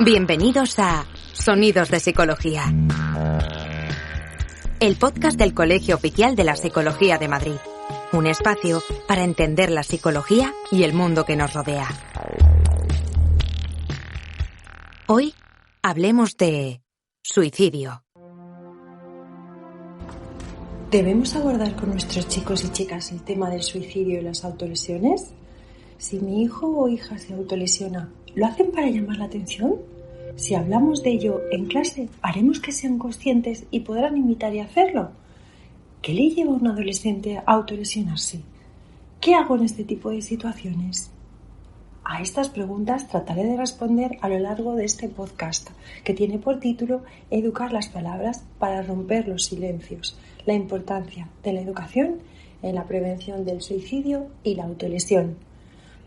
Bienvenidos a Sonidos de Psicología, el podcast del Colegio Oficial de la Psicología de Madrid. Un espacio para entender la psicología y el mundo que nos rodea. Hoy hablemos de suicidio. ¿Debemos abordar con nuestros chicos y chicas el tema del suicidio y las autolesiones? Si mi hijo o hija se autolesiona, ¿lo hacen para llamar la atención? Si hablamos de ello en clase, ¿haremos que sean conscientes y podrán imitar y hacerlo? ¿Qué le lleva a un adolescente a autolesionarse? ¿Qué hago en este tipo de situaciones? A estas preguntas trataré de responder a lo largo de este podcast, que tiene por título Educar las palabras para romper los silencios, la importancia de la educación en la prevención del suicidio y la autolesión.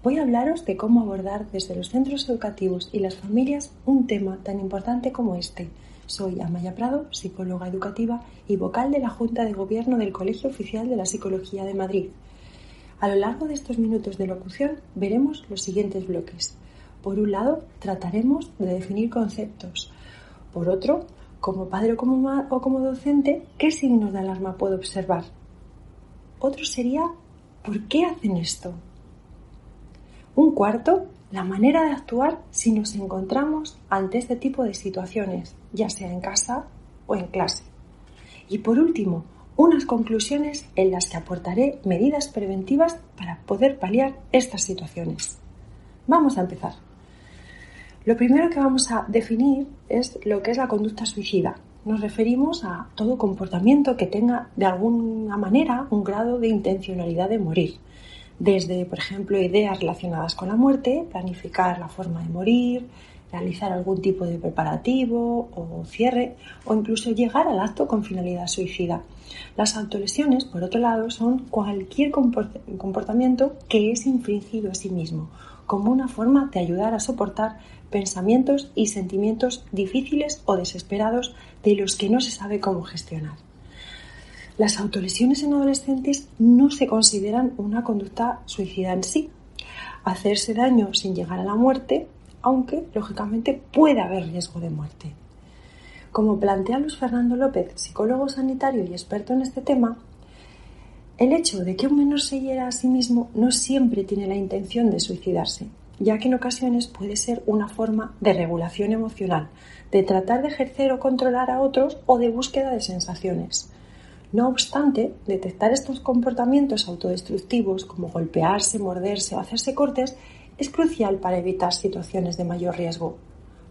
Voy a hablaros de cómo abordar desde los centros educativos y las familias un tema tan importante como este. Soy Amaya Prado, psicóloga educativa y vocal de la Junta de Gobierno del Colegio Oficial de la Psicología de Madrid. A lo largo de estos minutos de locución veremos los siguientes bloques. Por un lado, trataremos de definir conceptos. Por otro, como padre o como docente, ¿qué signos de alarma puedo observar? Otro sería, ¿por qué hacen esto? Un cuarto, la manera de actuar si nos encontramos ante este tipo de situaciones, ya sea en casa o en clase. Y por último, unas conclusiones en las que aportaré medidas preventivas para poder paliar estas situaciones. Vamos a empezar. Lo primero que vamos a definir es lo que es la conducta suicida. Nos referimos a todo comportamiento que tenga de alguna manera un grado de intencionalidad de morir. Desde, por ejemplo, ideas relacionadas con la muerte, planificar la forma de morir, realizar algún tipo de preparativo o cierre, o incluso llegar al acto con finalidad suicida. Las autolesiones, por otro lado, son cualquier comportamiento que es infringido a sí mismo, como una forma de ayudar a soportar pensamientos y sentimientos difíciles o desesperados de los que no se sabe cómo gestionar. Las autolesiones en adolescentes no se consideran una conducta suicida en sí. Hacerse daño sin llegar a la muerte, aunque, lógicamente, puede haber riesgo de muerte. Como plantea Luis Fernando López, psicólogo sanitario y experto en este tema, el hecho de que un menor se hiera a sí mismo no siempre tiene la intención de suicidarse, ya que en ocasiones puede ser una forma de regulación emocional, de tratar de ejercer o controlar a otros o de búsqueda de sensaciones. No obstante, detectar estos comportamientos autodestructivos como golpearse, morderse o hacerse cortes es crucial para evitar situaciones de mayor riesgo.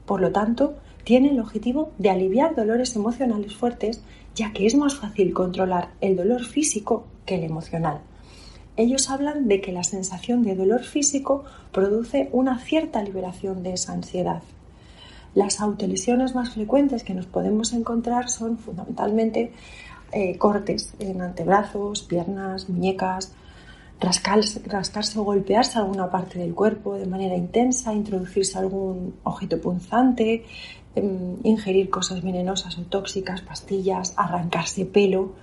Por lo tanto, tiene el objetivo de aliviar dolores emocionales fuertes, ya que es más fácil controlar el dolor físico que el emocional. Ellos hablan de que la sensación de dolor físico produce una cierta liberación de esa ansiedad. Las autolesiones más frecuentes que nos podemos encontrar son fundamentalmente cortes en antebrazos, piernas, muñecas, rascarse o golpearse alguna parte del cuerpo de manera intensa, introducirse algún objeto punzante, ingerir cosas venenosas o tóxicas, pastillas, arrancarse pelo.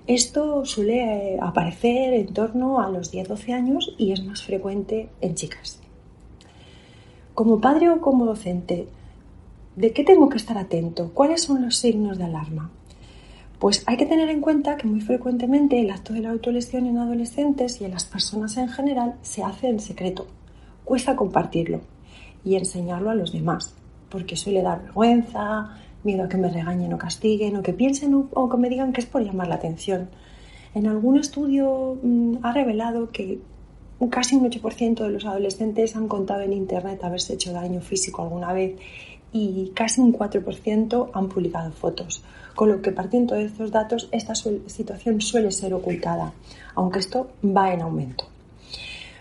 Esto suele aparecer en torno a los 10-12 años y es más frecuente en chicas. Como padre o como docente, ¿de qué tengo que estar atento? ¿Cuáles son los signos de alarma? Pues hay que tener en cuenta que muy frecuentemente el acto de la autolesión en adolescentes y en las personas en general se hace en secreto. Cuesta compartirlo y enseñarlo a los demás, porque suele dar vergüenza, miedo a que me regañen o castiguen, o que piensen o que me digan que es por llamar la atención. En algún estudio ha revelado que casi un 8% de los adolescentes han contado en internet haberse hecho daño físico alguna vez y casi un 4% han publicado fotos. Con lo que, partiendo de estos datos, esta situación suele ser ocultada, aunque esto va en aumento.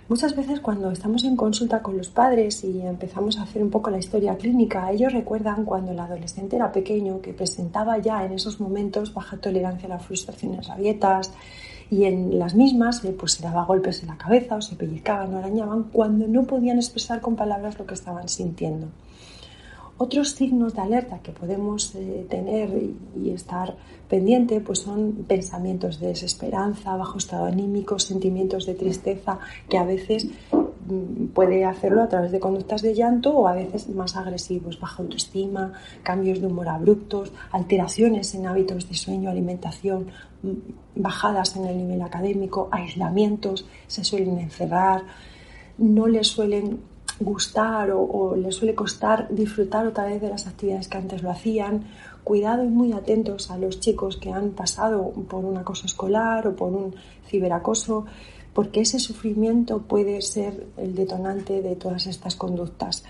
Muchas veces cuando estamos en consulta con los padres y empezamos a hacer un poco la historia clínica, ellos recuerdan cuando el adolescente era pequeño que presentaba ya en esos momentos baja tolerancia a las frustraciones, rabietas, y en las mismas pues se daba golpes en la cabeza o se pellizcaban o arañaban cuando no podían expresar con palabras lo que estaban sintiendo. Otros signos de alerta que podemos tener y estar pendiente pues son pensamientos de desesperanza, bajo estado anímico, sentimientos de tristeza que a veces puede hacerlo a través de conductas de llanto o a veces más agresivos, baja autoestima, cambios de humor abruptos, alteraciones en hábitos de sueño, alimentación, bajadas en el nivel académico, aislamientos, se suelen encerrar, no les suelen gustar o les suele costar disfrutar otra vez de las actividades que antes lo hacían. Cuidado y muy atentos a los chicos que han pasado por un acoso escolar o por un ciberacoso, porque ese sufrimiento puede ser el detonante de todas estas conductas.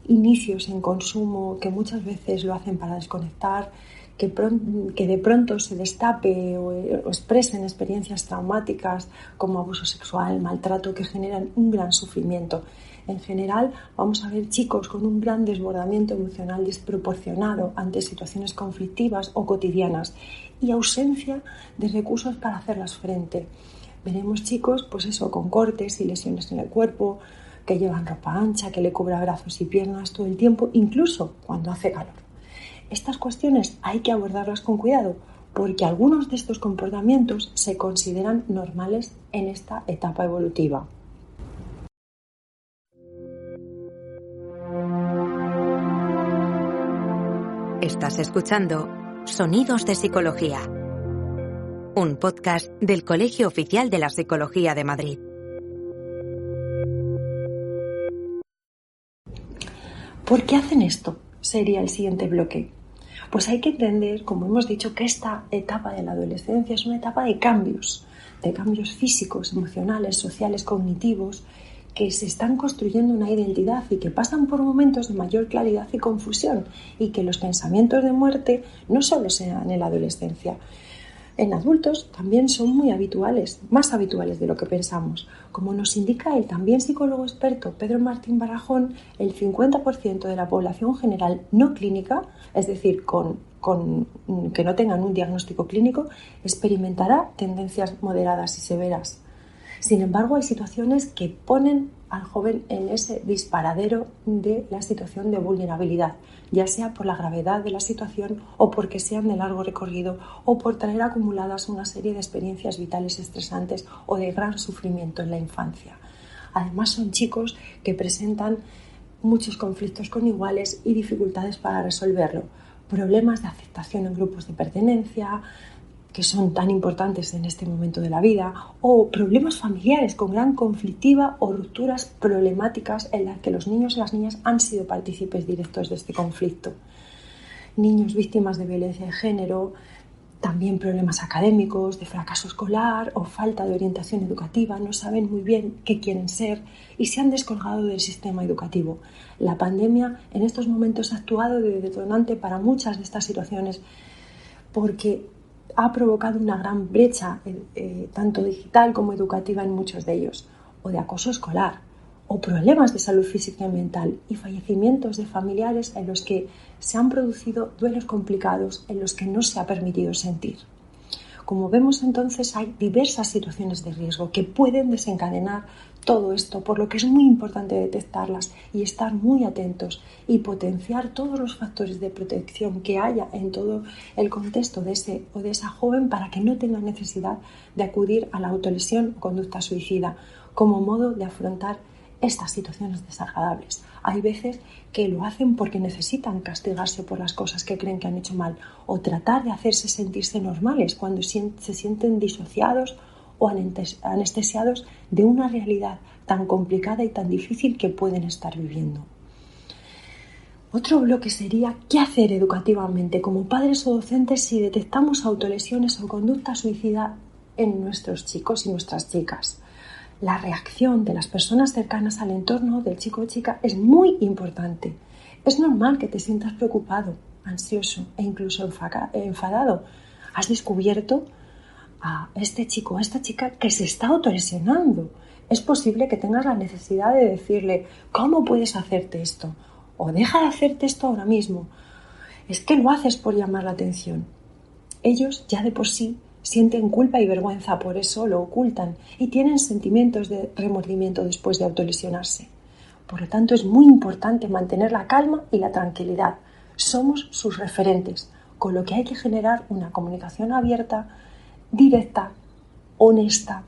Inicios en consumo que muchas veces lo hacen para desconectar, que de pronto se destape o expresen experiencias traumáticas como abuso sexual, maltrato, que generan un gran sufrimiento. En general, vamos a ver chicos con un gran desbordamiento emocional desproporcionado ante situaciones conflictivas o cotidianas y ausencia de recursos para hacerlas frente. Veremos chicos, con cortes y lesiones en el cuerpo, que llevan ropa ancha, que le cubra brazos y piernas todo el tiempo, incluso cuando hace calor. Estas cuestiones hay que abordarlas con cuidado, porque algunos de estos comportamientos se consideran normales en esta etapa evolutiva. Estás escuchando Sonidos de Psicología, un podcast del Colegio Oficial de la Psicología de Madrid. ¿Por qué hacen esto? Sería el siguiente bloque. Pues hay que entender, como hemos dicho, que esta etapa de la adolescencia es una etapa de cambios físicos, emocionales, sociales, cognitivos, que se están construyendo una identidad y que pasan por momentos de mayor claridad y confusión, y que los pensamientos de muerte no solo se dan en la adolescencia. En adultos también son muy habituales, más habituales de lo que pensamos. Como nos indica el también psicólogo experto Pedro Martín Barrajón, el 50% de la población general no clínica, es decir, que no tengan un diagnóstico clínico, experimentará tendencias moderadas y severas. Sin embargo, hay situaciones que ponen al joven en ese disparadero de la situación de vulnerabilidad, ya sea por la gravedad de la situación o porque sean de largo recorrido o por traer acumuladas una serie de experiencias vitales estresantes o de gran sufrimiento en la infancia. Además, son chicos que presentan muchos conflictos con iguales y dificultades para resolverlo, problemas de aceptación en grupos de pertenencia, que son tan importantes en este momento de la vida, o problemas familiares con gran conflictiva o rupturas problemáticas en las que los niños y las niñas han sido partícipes directos de este conflicto. Niños víctimas de violencia de género, también problemas académicos, de fracaso escolar o falta de orientación educativa, no saben muy bien qué quieren ser y se han descolgado del sistema educativo. La pandemia en estos momentos ha actuado de detonante para muchas de estas situaciones porque ha provocado una gran brecha, tanto digital como educativa en muchos de ellos, o de acoso escolar, o problemas de salud física y mental, y fallecimientos de familiares en los que se han producido duelos complicados en los que no se ha permitido sentir. Como vemos entonces, hay diversas situaciones de riesgo que pueden desencadenar todo esto, por lo que es muy importante detectarlas y estar muy atentos y potenciar todos los factores de protección que haya en todo el contexto de ese o de esa joven para que no tenga necesidad de acudir a la autolesión o conducta suicida como modo de afrontar estas situaciones desagradables. Hay veces que lo hacen porque necesitan castigarse por las cosas que creen que han hecho mal o tratar de hacerse sentirse normales cuando se sienten disociados o anestesiados de una realidad tan complicada y tan difícil que pueden estar viviendo. Otro bloque sería ¿qué hacer educativamente como padres o docentes si detectamos autolesiones o conducta suicida en nuestros chicos y nuestras chicas? La reacción de las personas cercanas al entorno del chico o chica es muy importante. Es normal que te sientas preocupado, ansioso e incluso enfadado. Has descubierto a este chico o a esta chica que se está autolesionando. Es posible que tengas la necesidad de decirle ¿cómo puedes hacerte esto? O deja de hacerte esto ahora mismo. Es que lo haces por llamar la atención. Ellos ya de por sí sienten culpa y vergüenza, por eso lo ocultan y tienen sentimientos de remordimiento después de autolesionarse. Por lo tanto, es muy importante mantener la calma y la tranquilidad. Somos sus referentes, con lo que hay que generar una comunicación abierta, directa, honesta,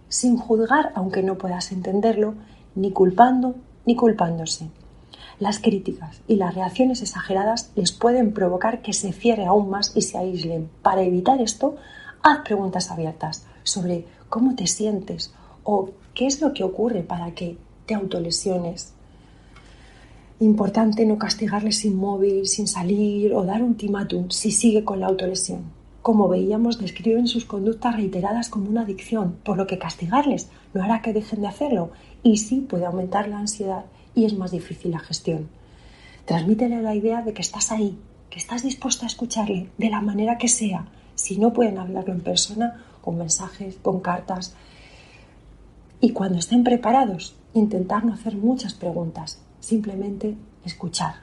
sin juzgar, aunque no puedas entenderlo, ni culpando ni culpándose. Las críticas y las reacciones exageradas les pueden provocar que se cierren aún más y se aíslen. Para evitar esto, haz preguntas abiertas sobre cómo te sientes o qué es lo que ocurre para que te autolesiones. Importante no castigarles sin móvil, sin salir o dar ultimátum si sigue con la autolesión. Como veíamos, describen sus conductas reiteradas como una adicción, por lo que castigarles no hará que dejen de hacerlo y sí puede aumentar la ansiedad y es más difícil la gestión. Transmítele la idea de que estás ahí, que estás dispuesto a escucharle de la manera que sea. Si no pueden hablarlo en persona, con mensajes, con cartas. Y cuando estén preparados, intentar no hacer muchas preguntas, simplemente escuchar.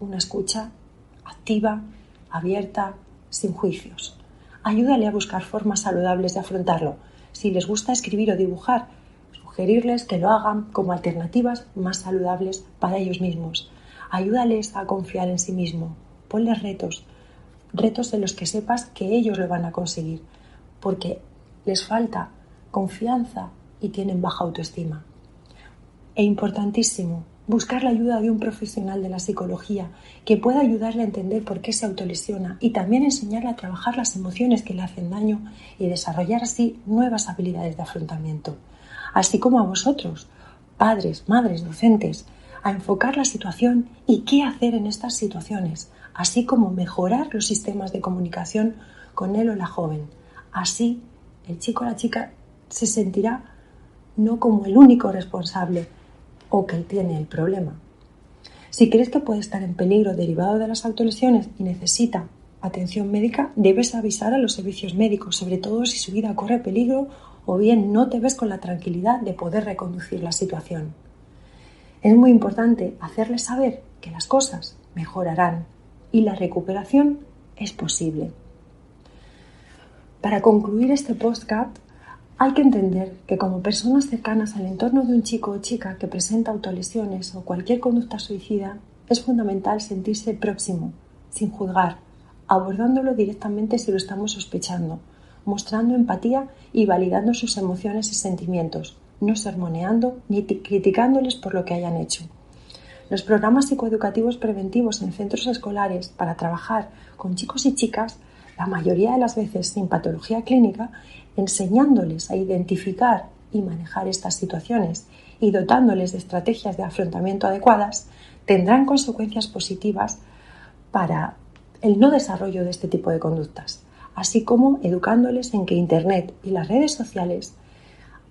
Una escucha activa, abierta, sin juicios. Ayúdale a buscar formas saludables de afrontarlo. Si les gusta escribir o dibujar, sugerirles que lo hagan como alternativas más saludables para ellos mismos. Ayúdales a confiar en sí mismo. Ponles retos en los que sepas que ellos lo van a conseguir, porque les falta confianza y tienen baja autoestima. E importantísimo, buscar la ayuda de un profesional de la psicología que pueda ayudarle a entender por qué se autolesiona y también enseñarle a trabajar las emociones que le hacen daño y desarrollar así nuevas habilidades de afrontamiento. Así como a vosotros, padres, madres, docentes, a enfocar la situación y qué hacer en estas situaciones, así como mejorar los sistemas de comunicación con él o la joven. Así, el chico o la chica se sentirá no como el único responsable o que tiene el problema. Si crees que puede estar en peligro derivado de las autolesiones y necesita atención médica, debes avisar a los servicios médicos, sobre todo si su vida corre peligro o bien no te ves con la tranquilidad de poder reconducir la situación. Es muy importante hacerles saber que las cosas mejorarán y la recuperación es posible. Para concluir este podcast, hay que entender que como personas cercanas al entorno de un chico o chica que presenta autolesiones o cualquier conducta suicida, es fundamental sentirse próximo, sin juzgar, abordándolo directamente si lo estamos sospechando, mostrando empatía y validando sus emociones y sentimientos, no sermoneando ni criticándoles por lo que hayan hecho. Los programas psicoeducativos preventivos en centros escolares para trabajar con chicos y chicas, la mayoría de las veces sin patología clínica, enseñándoles a identificar y manejar estas situaciones y dotándoles de estrategias de afrontamiento adecuadas, tendrán consecuencias positivas para el no desarrollo de este tipo de conductas, así como educándoles en que Internet y las redes sociales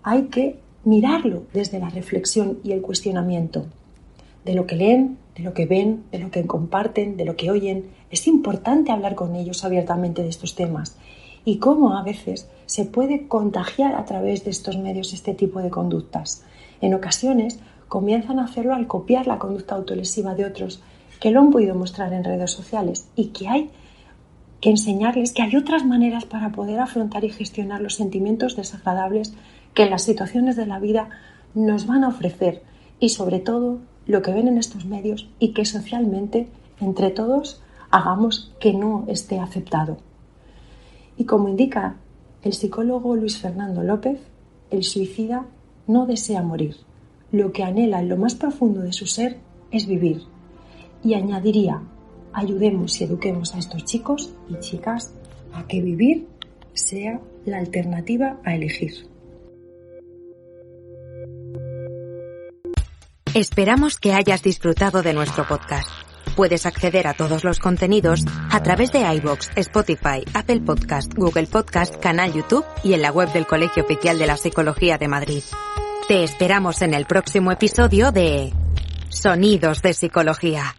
hay que mirarlo desde la reflexión y el cuestionamiento de lo que leen, de lo que ven, de lo que comparten, de lo que oyen. Es importante hablar con ellos abiertamente de estos temas y cómo a veces se puede contagiar a través de estos medios este tipo de conductas. En ocasiones comienzan a hacerlo al copiar la conducta autolesiva de otros que lo han podido mostrar en redes sociales y que hay que enseñarles que hay otras maneras para poder afrontar y gestionar los sentimientos desagradables que las situaciones de la vida nos van a ofrecer y sobre todo lo que ven en estos medios y que socialmente entre todos hagamos que no esté aceptado. Y como indica el psicólogo Luis Fernando López, el suicida no desea morir. Lo que anhela en lo más profundo de su ser es vivir. Y añadiría, ayudemos y eduquemos a estos chicos y chicas a que vivir sea la alternativa a elegir. Esperamos que hayas disfrutado de nuestro podcast. Puedes acceder a todos los contenidos a través de iVoox, Spotify, Apple Podcast, Google Podcast, canal YouTube y en la web del Colegio Oficial de la Psicología de Madrid. Te esperamos en el próximo episodio de Sonidos de Psicología.